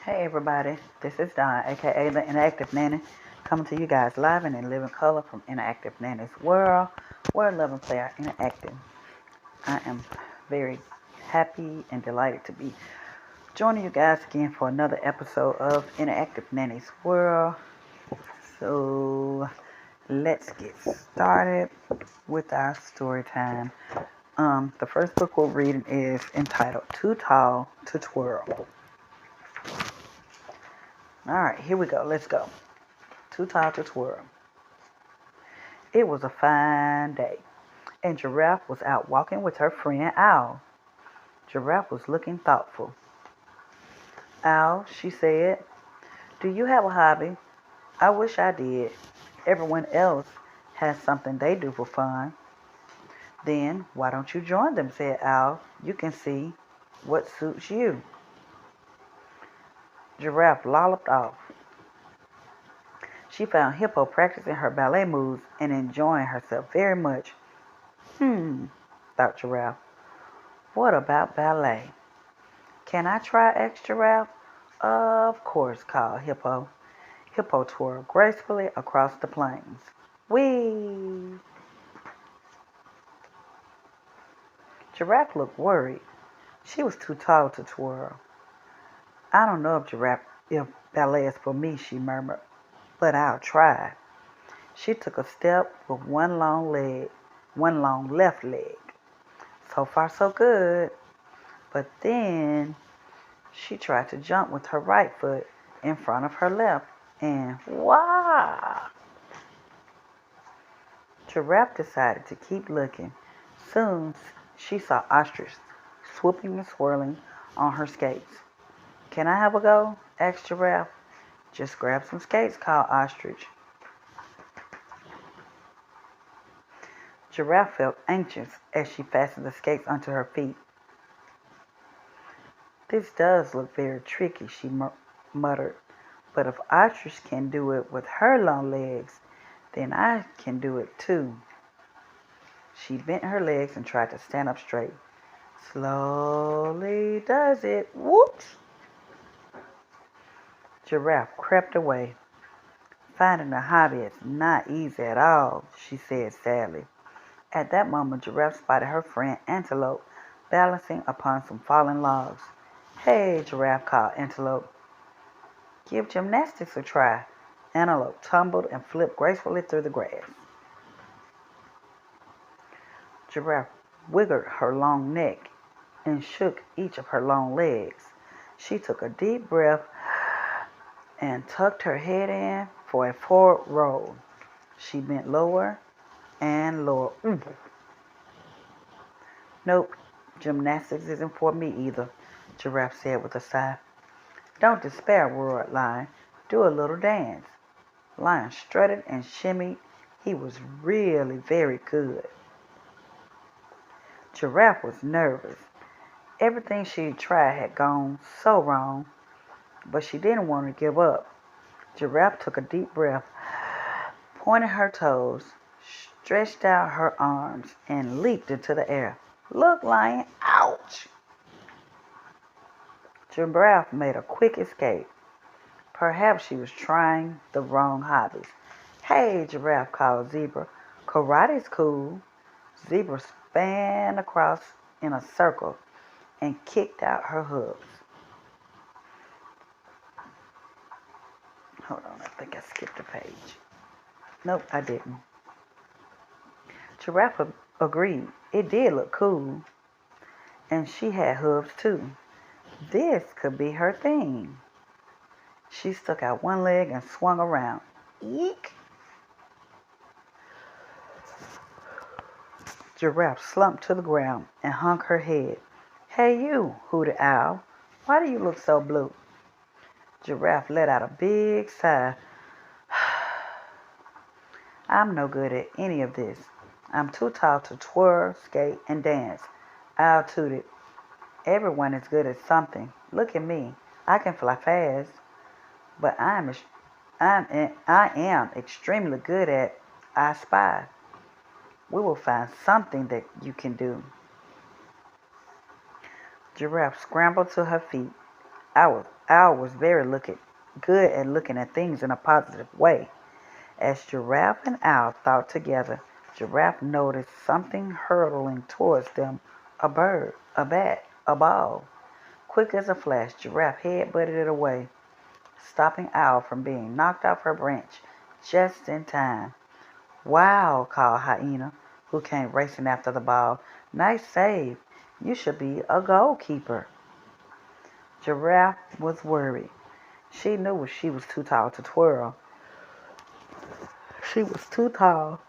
Hey everybody, this is Don, aka the Interactive Nanny, coming to you guys live and in living color from Interactive Nanny's world, where love and play are interactive. I am very happy and delighted to be joining you guys again for another episode of Interactive Nanny's world. So let's get started with our story time. The first book we're reading is entitled Too Tall to Twirl. Alright, here we go. Let's go. Too Tall to Twirl. It was a fine day, and Giraffe was out walking with her friend Owl. Giraffe was looking thoughtful. Owl, she said, do you have a hobby? I wish I did. Everyone else has something they do for fun. Then why don't you join them, said Owl. You can see what suits you. Giraffe lolloped off. She found Hippo practicing her ballet moves and enjoying herself very much. Thought Giraffe. What about ballet? Can I try, asked Giraffe. Of course, called Hippo. Hippo twirled gracefully across the plains. Whee! Giraffe looked worried. She was too tall to twirl. I don't know if ballet is for me, she murmured, but I'll try. She took a step with one long left leg. So far, so good. But then she tried to jump with her right foot in front of her left, and wow! Giraffe decided to keep looking. Soon she saw Ostrich swooping and swirling on her skates. Can I have a go? Asked Giraffe. Just grab some skates, called Ostrich. Giraffe felt anxious as she fastened the skates onto her feet. This does look very tricky, she muttered. But if Ostrich can do it with her long legs, then I can do it too. She bent her legs and tried to stand up straight. Slowly does it. Whoops! Giraffe crept away. Finding a hobby is not easy at all, she said sadly. At that moment, Giraffe spotted her friend Antelope balancing upon some fallen logs. Hey, Giraffe called Antelope. Give gymnastics a try. Antelope tumbled and flipped gracefully through the grass. Giraffe wiggled her long neck and shook each of her long legs. She took a deep breath and tucked her head in for a forward roll. She bent lower and lower. Nope, gymnastics isn't for me either, Giraffe said with a sigh. Don't despair, roared Lion. Do a little dance. Lion strutted and shimmied. He was really very good. Giraffe was nervous. Everything she tried had gone so wrong, but she didn't want to give up. Giraffe took a deep breath, pointed her toes, stretched out her arms, and leaped into the air. Look, Lion! Ouch! Giraffe made a quick escape. Perhaps she was trying the wrong hobbies. Hey, Giraffe called Zebra. Karate's cool. Zebra span across in a circle and kicked out her hooves. Hold on, I think I skipped a page. Nope, I didn't. Giraffe agreed. It did look cool. And she had hooves too. This could be her thing. She stuck out one leg and swung around. Eek! Giraffe slumped to the ground and hung her head. Hey you, hooted Owl. Why do you look so blue? Giraffe let out a big sigh. I'm no good at any of this. I'm too tall to twirl, skate, and dance. Owl tooted. Everyone is good at something. Look at me. I can fly fast. But I am extremely good at I Spy. We will find something that you can do. Giraffe scrambled to her feet. Owl was very good at looking at things in a positive way. As Giraffe and Owl thought together, Giraffe noticed something hurtling towards them, a bird, a bat, a ball. Quick as a flash, Giraffe head-butted it away, stopping Owl from being knocked off her branch just in time. "Wow!" called Hyena, who came racing after the ball. "Nice save. You should be a goalkeeper." Giraffe was worried. She knew she was too tall to twirl. She was too tall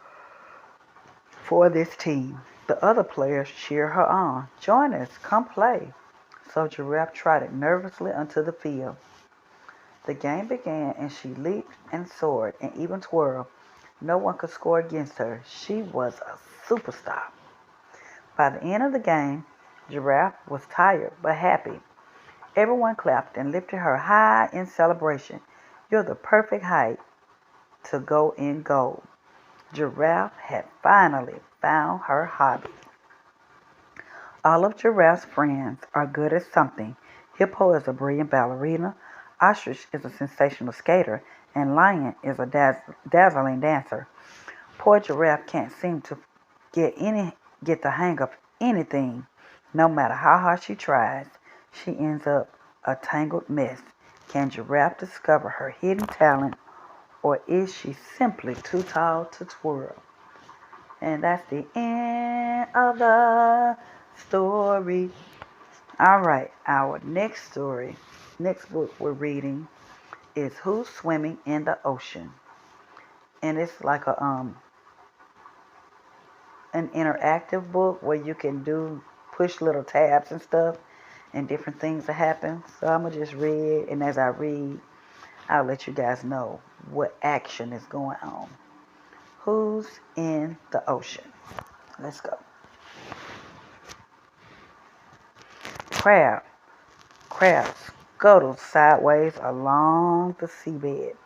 for this team. The other players cheered her on. "Join us. Come play." So Giraffe trotted nervously onto the field. The game began and she leaped and soared and even twirled. No one could score against her. She was a superstar. By the end of the game, Giraffe was tired but happy. Everyone clapped and lifted her high in celebration. "You're the perfect height to go in gold." Giraffe had finally found her hobby. All of Giraffe's friends are good at something. Hippo is a brilliant ballerina, Ostrich is a sensational skater, and Lion is a dazzling dancer. Poor Giraffe can't seem to get the hang of anything. No matter how hard she tries, she ends up a tangled mess. Can Giraffe discover her hidden talent, or is she simply too tall to twirl? And that's the end of the story. All right, our next book we're reading is Who's Swimming in the Ocean, and it's like a an interactive book where you can do push little tabs and stuff, and different things that happen. So I'm gonna just read, and as I read, I'll let you guys know what action is going on. Who's in the ocean? Let's go. Crab. Crab scuttles sideways along the seabed.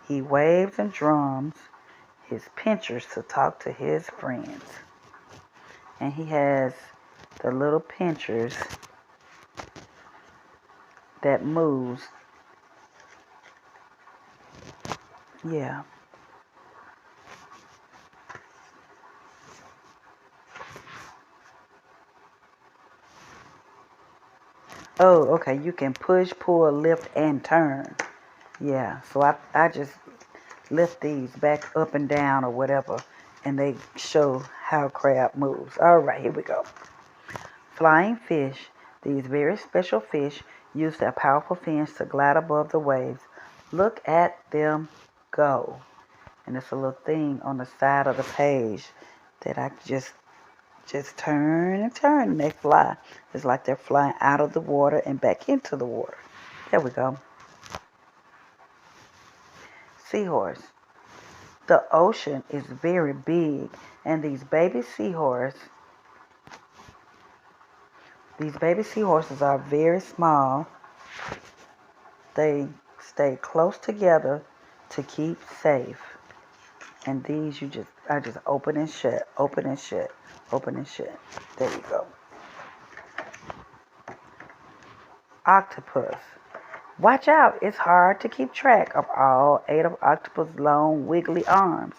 He waves and drums his pinchers to talk to his friends. And he has the little pinchers that moves. Yeah. Oh, okay. You can push, pull, lift, and turn. Yeah. So I just lift these back up and down or whatever, and they show how crab moves. All right, here we go. Flying fish. These very special fish use their powerful fins to glide above the waves. Look at them go. And it's a little thing on the side of the page that I just turn and turn and they fly. It's like they're flying out of the water and back into the water. There we go. Seahorse. The ocean is very big, and these baby seahorses are very small. They stay close together to keep safe. And these I just open and shut, open and shut, open and shut. There you go. Octopus. Watch out, it's hard to keep track of all 8 of octopus' long wiggly arms.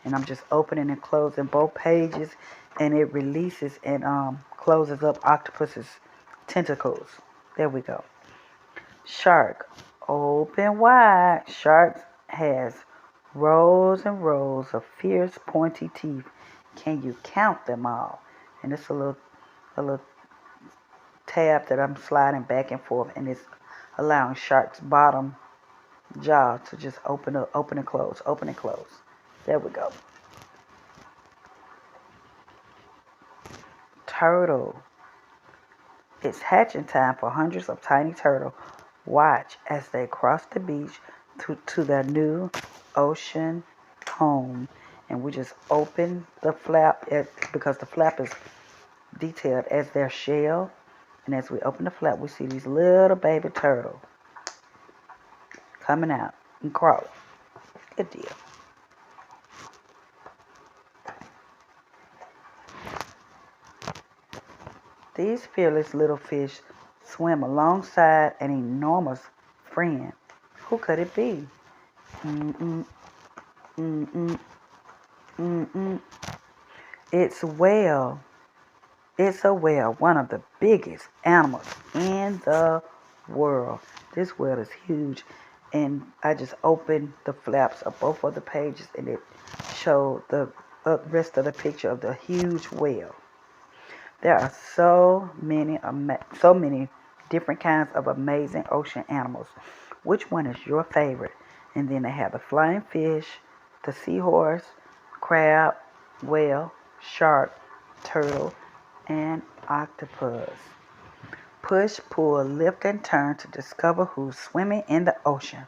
And I'm just opening and closing both pages, and it releases and closes up octopus's tentacles. There we go. Shark. Open wide. Shark has rows and rows of fierce pointy teeth. Can you count them all? And it's a little tab that I'm sliding back and forth, and it's allowing shark's bottom jaw to just open up, open and close, open and close. There we go. Turtle. It's hatching time for hundreds of tiny turtles. Watch as they cross the beach to their new ocean home. And we just open the flap because the flap is detailed as their shell. And as we open the flap, we see these little baby turtles coming out and crawling. Good deal. These fearless little fish swim alongside an enormous friend. Who could it be? Mm-mm, mm-mm, mm-mm. It's a whale. It's a whale, one of the biggest animals in the world. This whale is huge, and I just opened the flaps of both of the pages, and it showed the rest of the picture of the huge whale. There are so many different kinds of amazing ocean animals. Which one is your favorite? And then they have the flying fish, the seahorse, crab, whale, shark, turtle, and octopus. Push, pull, lift, and turn to discover who's swimming in the ocean.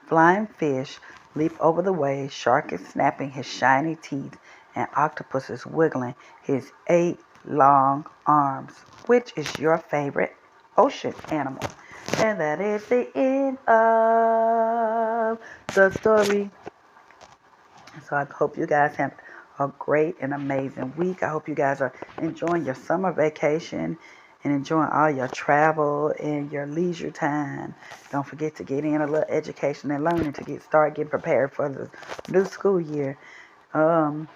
Flying fish leap over the waves, shark is snapping his shiny teeth, and octopus is wiggling his 8 long arms. Which is your favorite ocean animal? And that is the end of the story. So I hope you guys have a great and amazing week. I hope you guys are enjoying your summer vacation and enjoying all your travel and your leisure time. Don't forget to get in a little education and learning to start getting prepared for the new school year. I'm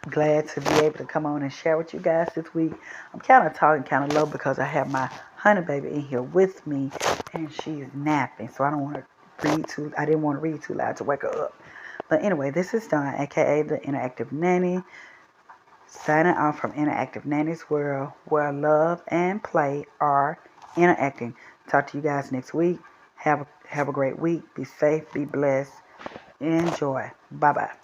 glad to be able to come on and share with you guys this week. I'm kind of talking kind of low because I have my honey baby in here with me and she's napping, so I didn't want to read too loud to wake her up. But anyway, this is Dawn, aka the Interactive Nanny, signing off from Interactive Nanny's World, where love and play are interacting. Talk to you guys next week. Have a great week. Be safe. Be blessed. Enjoy. Bye bye.